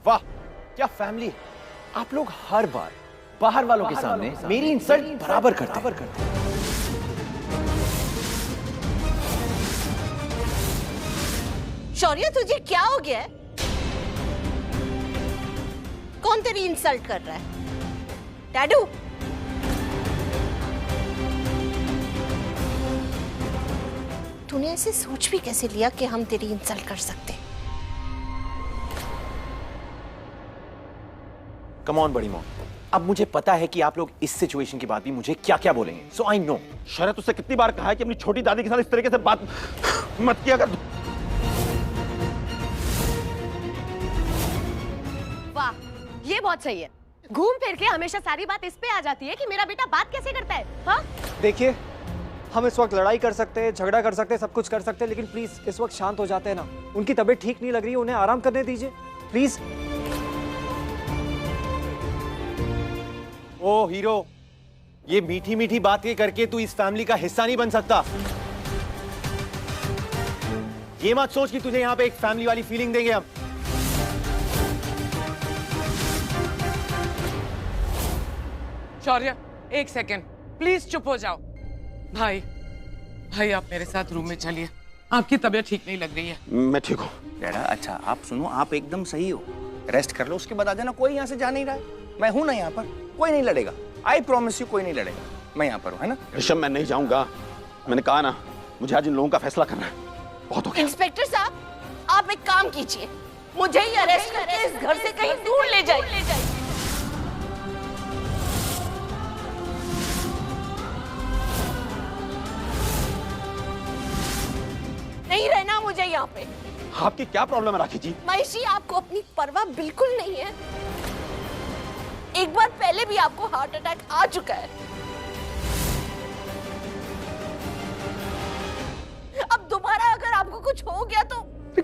वाह क्या फैमिली है। आप लोग हर बार बाहर वालों के सामने मेरी इंसल्ट बराबर करते। शौर्य तुझे क्या हो गया है? कौन तेरी इंसल्ट कर रहा है? डैडू तूने ऐसे सोच भी कैसे लिया कि हम तेरी इंसल्ट कर सकते? कम ऑन बड़ी मॉम, अब मुझे पता है कि आप लोग इस सिचुएशन के बाद भी मुझे क्या क्या बोलेंगे, सो आई नो। शरत उससे कितनी बार कहा है कि अपनी छोटी दादी के साथ इस तरीके से बात मत किया कर। वाह ये बहुत सही है। घूम फिर के हमेशा सारी बात इस पे आ जाती है कि मेरा बेटा बात कैसे करता है। हाँ देखिए, हम इस वक्त लड़ाई कर सकते हैं, झगड़ा कर सकते हैं, सब कुछ कर सकते हैं, लेकिन प्लीज इस वक्त शांत हो जाते हैं ना। उनकी तबीयत ठीक नहीं लग रही है, उन्हें आराम करने दीजिए प्लीज। ओ हीरो, ये मीठी मीठी बातें करके तू इस फैमिली का हिस्सा नहीं बन सकता। ये मत सोच कि तुझे यहां पे एक फैमिली वाली फीलिंग देंगे हम। शौर्य एक सेकेंड प्लीज चुप हो जाओ। भाई भाई आप मेरे साथ रूम में चलिए, आपकी तबीयत ठीक नहीं लग रही है। मैं ठीक हूँ डैडा। अच्छा आप सुनो, आप एकदम सही हो, रेस्ट कर लो, उसके बाद आ जाना। कोई यहाँ से जा नहीं रहा है, मैं हूं ना यहाँ पर, कोई नहीं लड़ेगा। आई प्रॉमिस यू, कोई नहीं लड़ेगा, मैं यहाँ पर हूँ, है ना। ऋषभ मैं नहीं जाऊंगा, मैंने कहा ना, मुझे आज इन लोगों का फैसला करना है। बहुत हो गया। इंस्पेक्टर साहब आप एक काम कीजिए, मुझे ही अरेस्ट करके इस घर से कहीं दूर ले जाइए। नहीं रहना मुझे यहाँ पे। आपकी क्या प्रॉब्लम है राखी जी? महिषी आपको अपनी परवाह बिल्कुल नहीं है। एक बार पहले भी आपको हार्ट अटैक आ चुका है, अब दोबारा अगर आपको कुछ हो गया तो?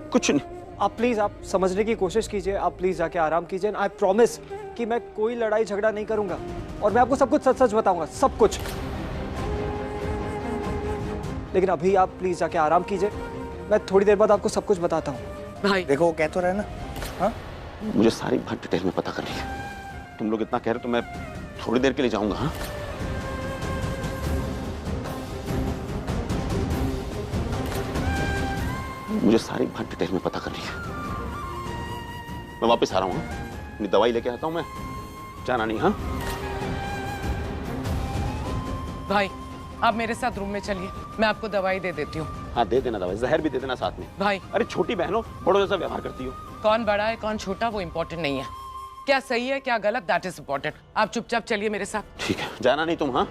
कुछ नहीं। आप प्लीज आप समझने की कोशिश कीजिए, आप प्लीज जाके आराम कीजिए। आई प्रॉमिस कि मैं कोई लड़ाई झगड़ा नहीं करूंगा और मैं आपको सब कुछ सच सच बताऊंगा, सब कुछ। लेकिन अभी आप प्लीज जाके आराम कीजिए, मैं थोड़ी देर बाद आपको सब कुछ बताता हूँ। भाई देखो वो कह तो रहा है ना। हाँ मुझे सारी बात डिटेल में पता करनी है। तुम लोग इतना कह रहे तो मैं थोड़ी देर के लिए जाऊंगा। हाँ मुझे सारी बात डिटेल में पता करनी है। मैं वापस आ रहा हूँ, अपनी दवाई लेके आता हूँ मैं, जाना नहीं। हाँ भाई आप मेरे साथ रूम में चलिए, मैं आपको दवाई दे देती हूँ। हाँ दे देना दवाई, जहर भी दे देना साथ में। भाई अरे छोटी बहनों बड़ों जैसा व्यवहार करती हो। कौन बड़ा है कौन छोटा वो इम्पोर्टेंट नहीं है, क्या सही है क्या गलत दैट इज इम्पोर्टेंट। आप चुपचाप चलिए मेरे साथ। ठीक है, जाना नहीं तुम। हाँ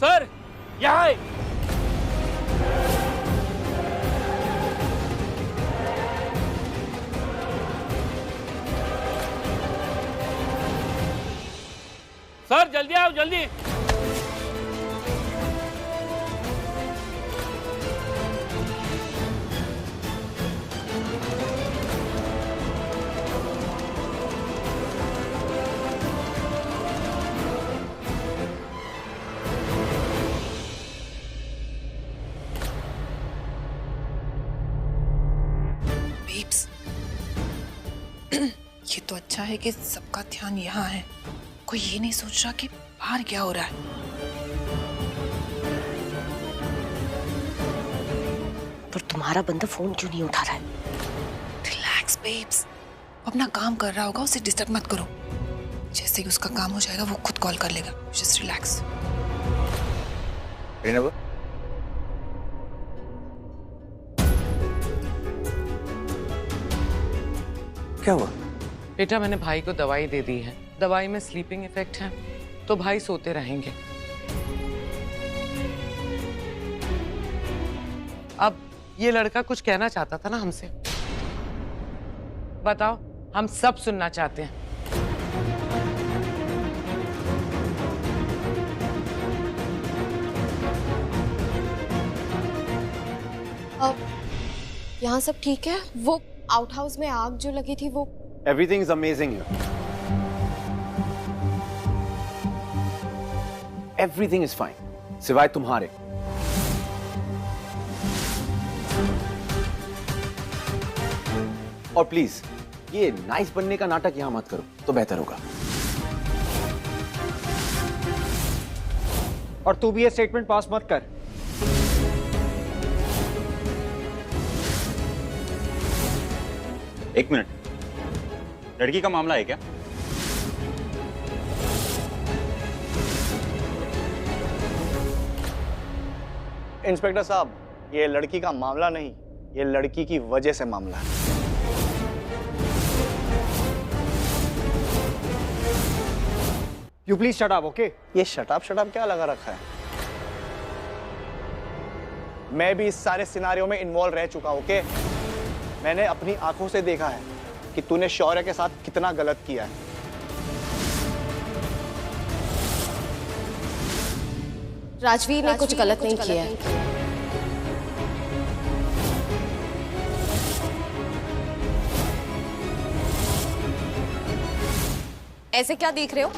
सर यहाँ आए। सर जल्दी आओ जल्दी। बेब्स, ये तो अच्छा है कि सबका ध्यान यहाँ है, कोई ये नहीं सोच रहा कि बाहर क्या हो रहा है। पर तुम्हारा बंदा फोन क्यों नहीं उठा रहा है? रिलैक्स बेब्स, अपना काम कर रहा होगा, उसे डिस्टर्ब मत करो। जैसे ही उसका काम हो जाएगा वो खुद कॉल कर लेगा। Just relax. क्या हुआ? बेटा मैंने भाई को दवाई दे दी है, दवाई में स्लीपिंग इफेक्ट है, तो भाई सोते रहेंगे। अब ये लड़का कुछ कहना चाहता था ना हमसे, बताओ, हम सब सुनना चाहते हैं। अब यहाँ सब ठीक है? वो आउट हाउस में आग जो लगी थी वो? Everything is amazing here. Everything is fine. सिवाय तुम्हारे। और प्लीज ये नाइस बनने का नाटक यहां मत करो तो बेहतर होगा। और तू भी ये स्टेटमेंट पास मत कर। एक मिनट, लड़की का मामला है क्या? इंस्पेक्टर साहब, ये लड़की का मामला नहीं, ये लड़की की वजह से मामला है। You please shut up, okay? ये शटाप क्या लगा रखा है? मैं भी इस सारे सिनारियों में इन्वॉल्व रह चुका, ओके? मैंने अपनी आंखों से देखा है कि तूने शौर्य के साथ कितना गलत किया है। राजवीर ने कुछ गलत नहीं किया है। ऐसे क्या देख रहे हो?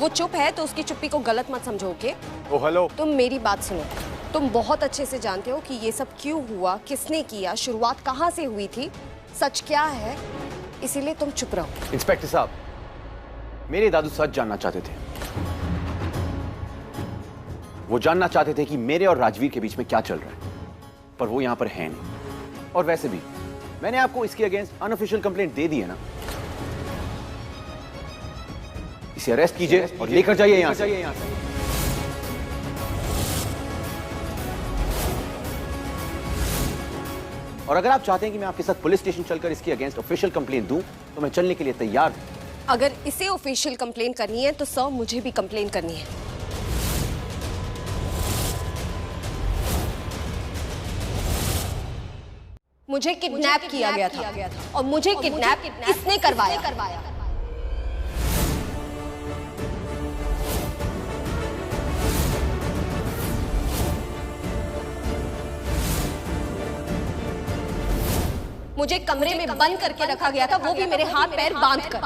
वो चुप है तो उसकी चुप्पी को गलत मत समझोगे। ओ हेलो, तुम मेरी बात सुनो। तुम बहुत अच्छे से जानते हो कि ये सब क्यों हुआ, किसने किया, शुरुआत कहाँ से हुई थी, सच क्या है, इसीलिए तुम चुप रहो। इंस्पेक्टर साहब, मेरे दादू सच जानना चाहते थे। वो जानना चाहते थे कि मेरे और राजवीर के बीच में क्या चल रहा है, पर वो यहां पर है नहीं। और वैसे भी मैंने आपको इसके अगेंस्ट अनऑफिशियल कंप्लेंट दे दी है ना। इसे अरेस्ट कीजिए और लेकर जाइए यहां से। और अगर आप चाहते हैं कि मैं आपके साथ पुलिस स्टेशन चलकर इसके अगेंस्ट ऑफिशियल कंप्लेंट दूं, तो मैं चलने के लिए तैयार हूं। अगर इसे ऑफिशियल कंप्लेंट करनी है तो सर मुझे भी कंप्लेंट करनी है। मुझे किडनैप किया गया था और मुझे किडनैप इसने करवाया। मुझे कमरे में बंद करके रखा गया था, वो भी मेरे हाथ पैर बांध कर।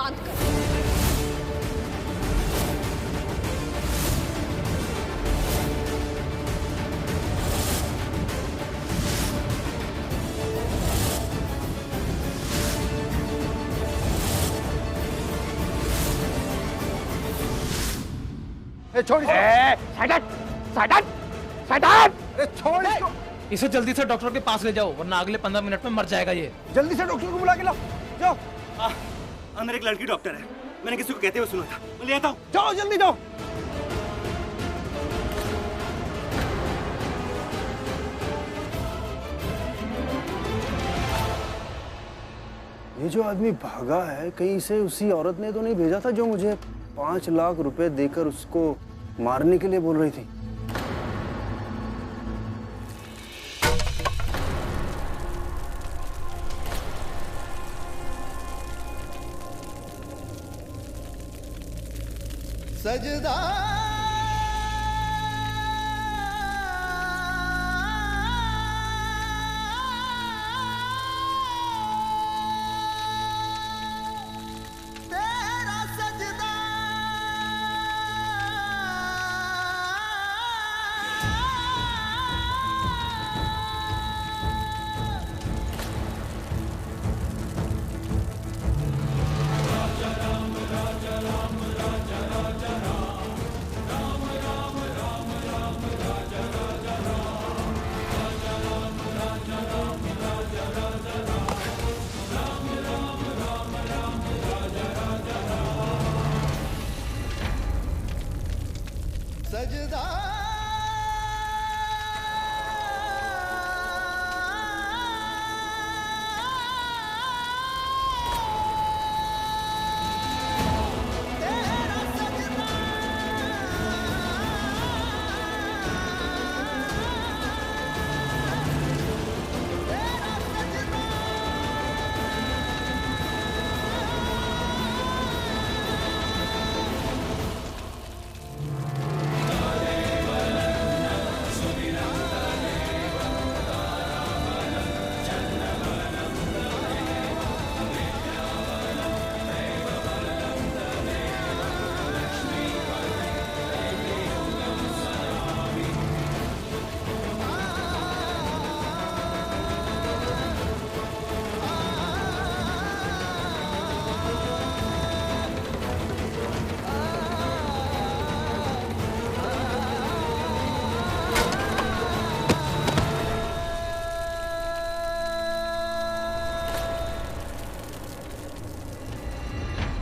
छोड़ इसे जल्दी से डॉक्टर के पास ले जाओ, वरना अगले 15 मिनट में मर जाएगा ये। जल्दी से डॉक्टर को बुला के लाओ, जाओ। अंदर एक लड़की डॉक्टर है, मैंने किसी को कहते हुए सुना था, मैं ले आता हूँ। जाओ जल्दी जाओ। ये जो आदमी भागा है, कहीं से उसी औरत ने तो नहीं भेजा था जो मुझे 5 लाख रुपए देकर उसको मारने के लिए बोल रही थी? सजदा तेरा सजदा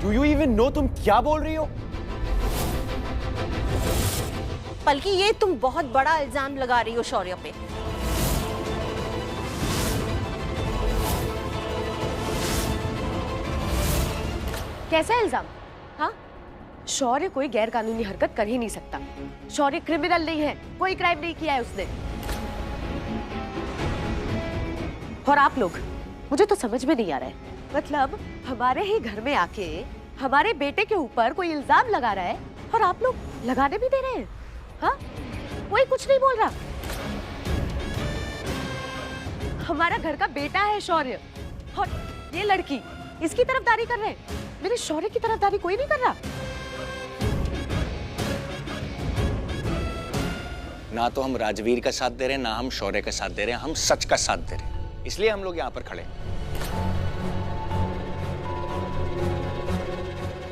डू यू इवन नो तुम क्या बोल रही हो? बल्कि ये तुम बहुत बड़ा इल्जाम लगा रही हो शौर्य पे। कैसा इल्जाम? हाँ, शौर्य कोई गैर कानूनी हरकत कर ही नहीं सकता। शौर्य क्रिमिनल नहीं है, कोई क्राइम नहीं किया है उसने। और आप लोग, मुझे तो समझ में नहीं आ रहा है, मतलब हमारे ही घर में आके हमारे बेटे के ऊपर कोई इल्जाम लगा रहा है और आप लोग लगाने भी दे रहे हैं। हाँ, कोई कुछ नहीं बोल रहा। हमारा घर का बेटा है शौर्य, और ये लड़की इसकी तरफदारी कर रहे हैं। मेरे शौर्य की तरफदारी कोई नहीं कर रहा। ना तो हम राजवीर का साथ दे रहे हैं, ना हम शौर्य का साथ दे रहे हैं, हम सच का साथ दे रहे हैं। इसलिए हम लोग यहाँ पर खड़े हैं।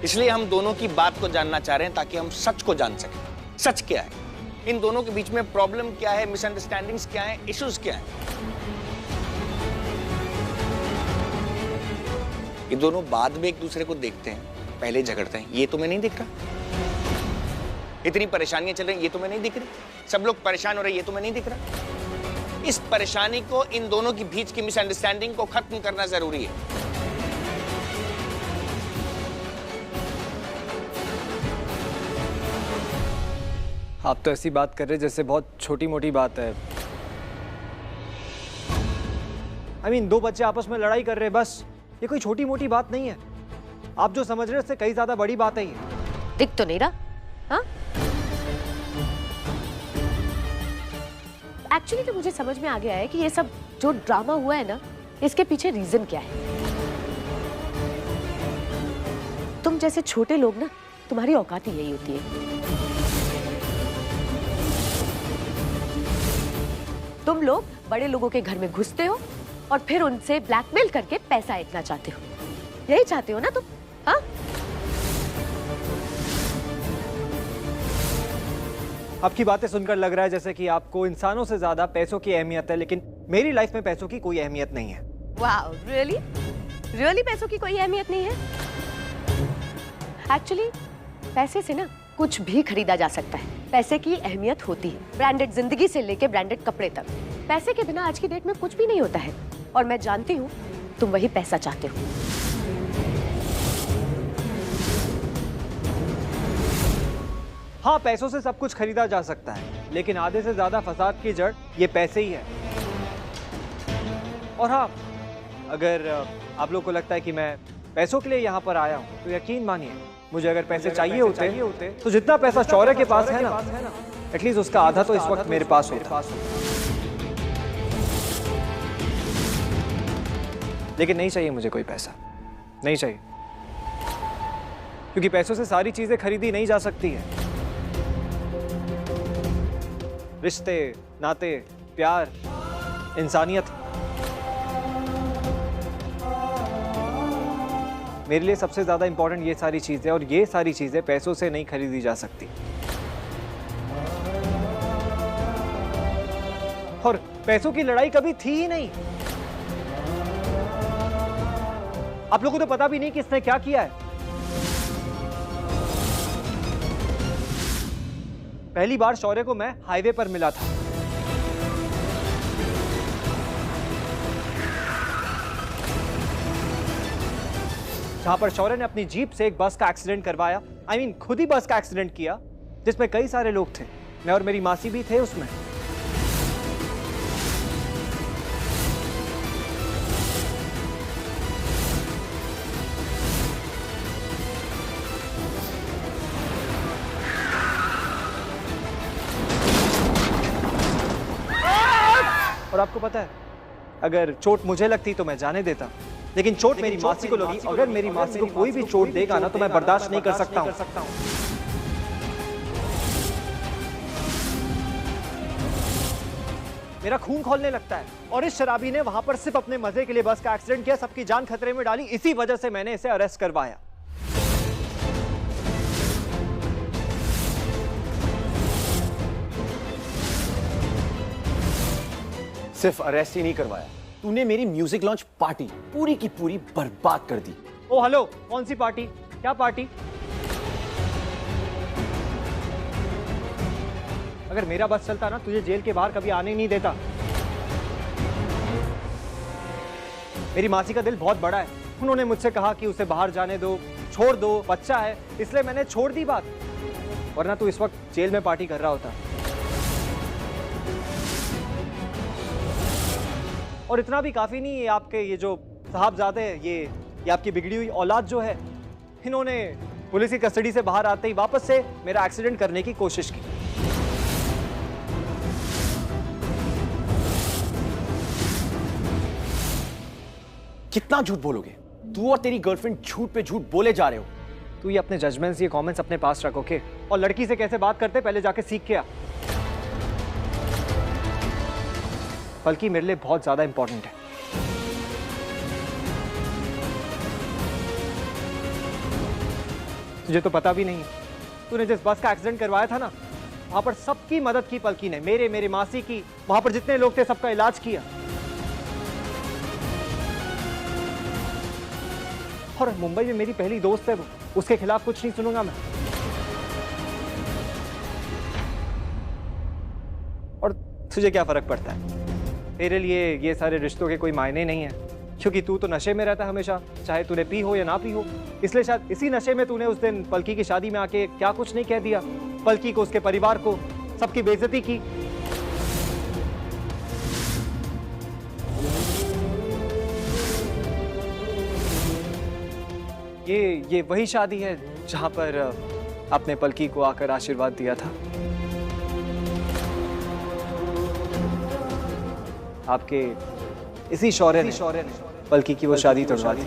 इसलिए हम दोनों की बात को जानना चाह रहे हैं ताकि हम सच को जान सकें। सच क्या है, इन दोनों के बीच में प्रॉब्लम क्या है, मिसअंडरस्टैंडिंग्स क्या है, इश्यूज क्या है। ये दोनों बाद में एक दूसरे को देखते हैं, पहले झगड़ते हैं, ये तुम्हें नहीं दिख रहा? इतनी परेशानियां चल रही, ये तुम्हें नहीं दिख रही? सब लोग परेशान हो रहे, ये तुम्हें नहीं दिख रहा? इस परेशानी को, इन दोनों के बीच की मिसअंडरस्टैंडिंग को खत्म करना जरूरी है। आप तो ऐसी बात कर रहे जैसे बहुत छोटी मोटी बात है। I mean, दो बच्चे आपस में लड़ाई कर रहे हैं, बस। ये कोई छोटी मोटी बात नहीं है। आप जो समझ रहे हैं उससे कई ज्यादा बड़ी बात है ये। दिख तो नहीं रहा। हाँ, एक्चुअली तो मुझे समझ में आ गया है कि ये सब जो ड्रामा हुआ है ना, इसके पीछे रीजन क्या है। तुम जैसे छोटे लोग ना, तुम्हारी औकात ही यही होती है। तुम लोग बड़े लोगों के घर में घुसते हो और फिर उनसे ब्लैकमेल करके पैसा इतना चाहते हो। यही चाहते हो ना तुम? हाँ, आपकी बातें सुनकर लग रहा है जैसे कि आपको इंसानों से ज्यादा पैसों की अहमियत है, लेकिन मेरी लाइफ में पैसों की कोई अहमियत नहीं है। Wow, really? रियली पैसों की कोई अहमियत नहीं है? एक्चुअली पैसे से ना कुछ भी खरीदा जा सकता है। पैसे की अहमियत होती है, ब्रांडेड जिंदगी से लेके ब्रांडेड कपड़े तक। पैसे के बिना आज की डेट में कुछ भी नहीं होता है, और मैं जानती हूँ तुम वही पैसा चाहते हो। हाँ, पैसों से सब कुछ खरीदा जा सकता है, लेकिन आधे से ज्यादा फसाद की जड़ ये पैसे ही है। और हाँ, अगर आप लोग को लगता है कि मैं पैसों के लिए यहाँ पर आया हूँ, तो यकीन मानिए, मुझे अगर पैसे चाहिए होते तो जितना पैसा शौर्य के पास है ना, एटलीस्ट उसका आधा तो इस वक्त मेरे पास होता। लेकिन नहीं चाहिए मुझे कोई पैसा, नहीं चाहिए, क्योंकि पैसों से सारी चीजें खरीदी नहीं जा सकती है। रिश्ते, नाते, प्यार, इंसानियत। मेरे लिए सबसे ज्यादा इंपॉर्टेंट ये सारी चीजें, और ये सारी चीजें पैसों से नहीं खरीदी जा सकती। और पैसों की लड़ाई कभी थी ही नहीं। आप लोगों को तो पता भी नहीं कि इसने क्या किया है। पहली बार शौर्य को मैं हाईवे पर मिला था। जहां पर शौर्य ने अपनी जीप से एक बस का एक्सीडेंट करवाया। I mean, खुद ही बस का एक्सीडेंट किया, जिसमें कई सारे लोग थे। मैं और मेरी मासी भी थे उसमें। और आपको पता है, अगर चोट मुझे लगती तो मैं जाने देता, लेकिन चोट मेरी मासी को लगी। अगर मेरी मासी को कोई भी चोट देगा ना, तो मैं बर्दाश्त नहीं कर सकता हूं। मेरा खून खौलने लगता है। और इस शराबी ने वहां पर सिर्फ अपने मजे के लिए बस का एक्सीडेंट किया, सबकी जान खतरे में डाली। इसी वजह से मैंने इसे अरेस्ट करवाया। सिर्फ अरेस्ट ही नहीं करवाया, तूने मेरी म्यूजिक लॉन्च पार्टी पूरी की पूरी बर्बाद कर दी। ओ हेलो, कौन सी पार्टी? क्या पार्टी? अगर मेरा बस चलता ना, तुझे जेल के बाहर कभी आने नहीं देता। मेरी मासी का दिल बहुत बड़ा है, उन्होंने मुझसे कहा कि उसे बाहर जाने दो, छोड़ दो, बच्चा है, इसलिए मैंने छोड़ दी बात, वरना तू इस वक्त जेल में पार्टी कर रहा होता। और इतना भी काफी नहीं है, आपके ये जो साहबजादे हैं, ये आपकी बिगड़ी हुई औलाद जो है, इन्होंने पुलिस की कस्टडी से बाहर आते ही वापस से मेरा एक्सीडेंट करने की कोशिश की। कितना झूठ बोलोगे? तू और तेरी गर्लफ्रेंड झूठ पे झूठ बोले जा रहे हो। तू ये अपने जजमेंट्स, ये कमेंट्स अपने पास रख, ओके? और लड़की से कैसे बात करते पहले जाके सीख के आ। बल्कि मेरे लिए बहुत ज्यादा इंपॉर्टेंट है। तुझे तो पता भी नहीं है, तूने जिस बस का एक्सीडेंट करवाया था ना, वहां पर सबकी मदद की पलकी ने, मेरे मासी की, वहां पर जितने लोग थे सबका इलाज किया। और मुंबई में मेरी पहली दोस्त है वो, उसके खिलाफ कुछ नहीं सुनूंगा मैं। और तुझे क्या फर्क पड़ता है? तेरे लिए ये सारे रिश्तों के कोई मायने नहीं है, क्योंकि तू तो नशे में रहता है हमेशा, चाहे तूने पी हो या ना पी हो। इसलिए शायद इसी नशे में तूने उस दिन पलकी की शादी में आके क्या कुछ नहीं कह दिया, पलकी को, उसके परिवार को, सबकी बेइज्जती की। ये वही शादी है जहां पर आपने पलकी को आकर आशीर्वाद दिया था। आपके इसी शौर्य ने पलकी की वो शादी तोड़वा दी।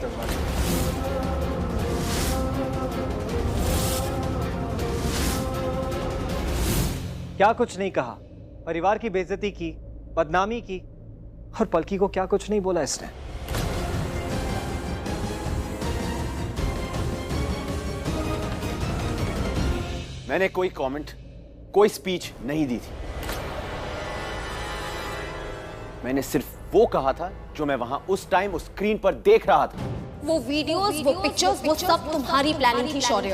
क्या कुछ नहीं कहा, परिवार की बेइज्जती की, बदनामी की, और पलकी को क्या कुछ नहीं बोला इसने। मैंने कोई कमेंट, कोई स्पीच नहीं दी थी। मैंने सिर्फ वो कहा था जो मैं वहां उस टाइम उस स्क्रीन पर देख रहा था। वो वीडियोस, वो पिक्चर्स, वो सब तुम्हारी प्लानिंग थी शौर्य।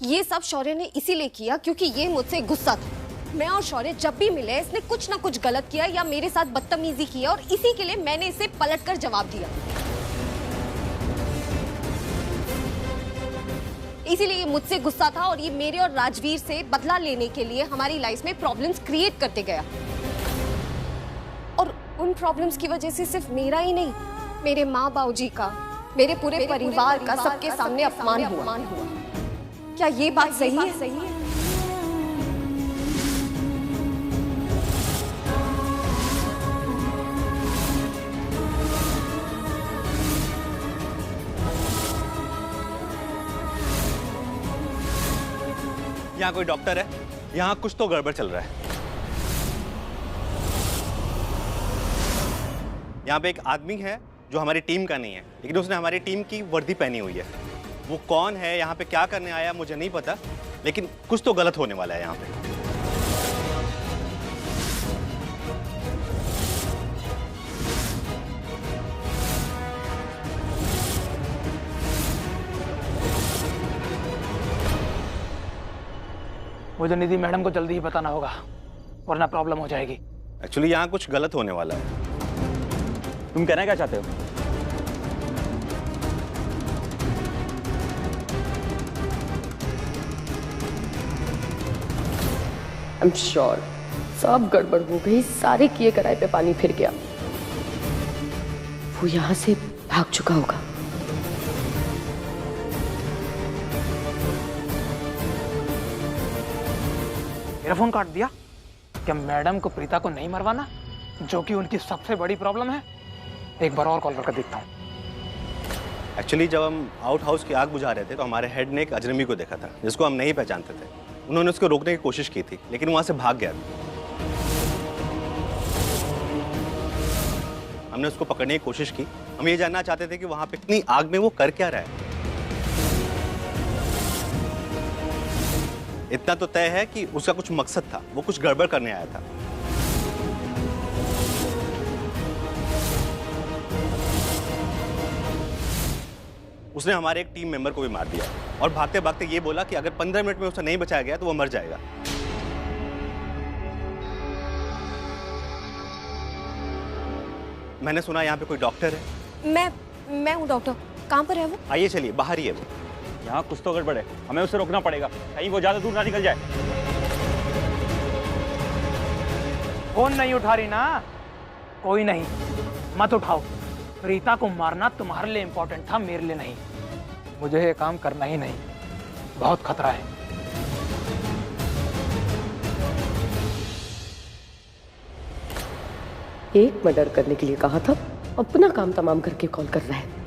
ये सब शौर्य ने इसीलिए किया क्योंकि ये मुझसे गुस्सा था। मैं और शौर्य जब भी मिले, इसने कुछ ना कुछ गलत किया या मेरे साथ बदतमीजी की और इसी के लिए मैंने इसे पलटकर जवाब दिया। इसीलिए ये मुझसे गुस्सा था और ये मेरे और राजवीर से बदला लेने के लिए हमारी लाइफ में प्रॉब्लम्स क्रिएट करते गया। और उन प्रॉब्लम्स की वजह से सिर्फ मेरा ही नहीं, मेरे माँ बाबूजी का, मेरे पूरे परिवार का सबके सामने अपमान हुआ। क्या ये बात सही है? यहाँ कोई डॉक्टर है? यहाँ कुछ तो गड़बड़ चल रहा है। यहाँ पे एक आदमी है जो हमारी टीम का नहीं है, लेकिन उसने हमारी टीम की वर्दी पहनी हुई है। वो कौन है, यहाँ पे क्या करने आया, मुझे नहीं पता, लेकिन कुछ तो गलत होने वाला है यहाँ पे। मुझे निधि मैडम को जल्दी ही बताना होगा, वरना प्रॉब्लम हो जाएगी। एक्चुअली यहाँ कुछ गलत होने वाला है। तुम कहना क्या चाहते हो? आई एम श्योर सब गड़बड़ हो गई, सारे किए कराए पे पानी फिर गया। वो यहां से भाग चुका होगा। मेरा फोन काट दिया। क्या मैडम को, प्रीता को नहीं मरवाना, जो कि उनकी सबसे बड़ी प्रॉब्लम है? एक बार और कॉल करके देखता हूँ। एक्चुअली जब हम आउट हाउस की आग बुझा रहे थे तो हमारे हेड ने एक अजनबी को देखा था जिसको हम नहीं पहचानते थे। उन्होंने उसको रोकने की कोशिश की थी, लेकिन वहां से भाग गया। हमने उसको पकड़ने की कोशिश की। हम ये जानना चाहते थे कि वहां पे इतनी आग में वो कर क्या रहा है। इतना तो तय है कि उसका कुछ मकसद था, वो कुछ गड़बड़ करने आया था। उसने हमारे एक टीम मेंबर को भी मार दिया और भागते भागते ये बोला कि अगर 15 मिनट में उसे नहीं बचाया गया तो वो मर जाएगा। मैंने सुना यहाँ पे कोई डॉक्टर है। मैं हूँ डॉक्टर। कहाँ पर है वो? आइए चलिए, बाहर ही है वो। यहाँ कुछ तो गड़बड़ है, हमें उसे रोकना पड़ेगा, कहीं वो ज्यादा दूर ना निकल जाए। फोन नहीं उठा रही ना? कोई नहीं, मत उठाओ। प्रीता को मारना तुम्हारे लिए इंपॉर्टेंट था, मेरे लिए नहीं। मुझे ये काम करना ही नहीं, बहुत खतरा है। एक मर्डर करने के लिए कहा था, अपना काम तमाम करके कॉल कर रहा है।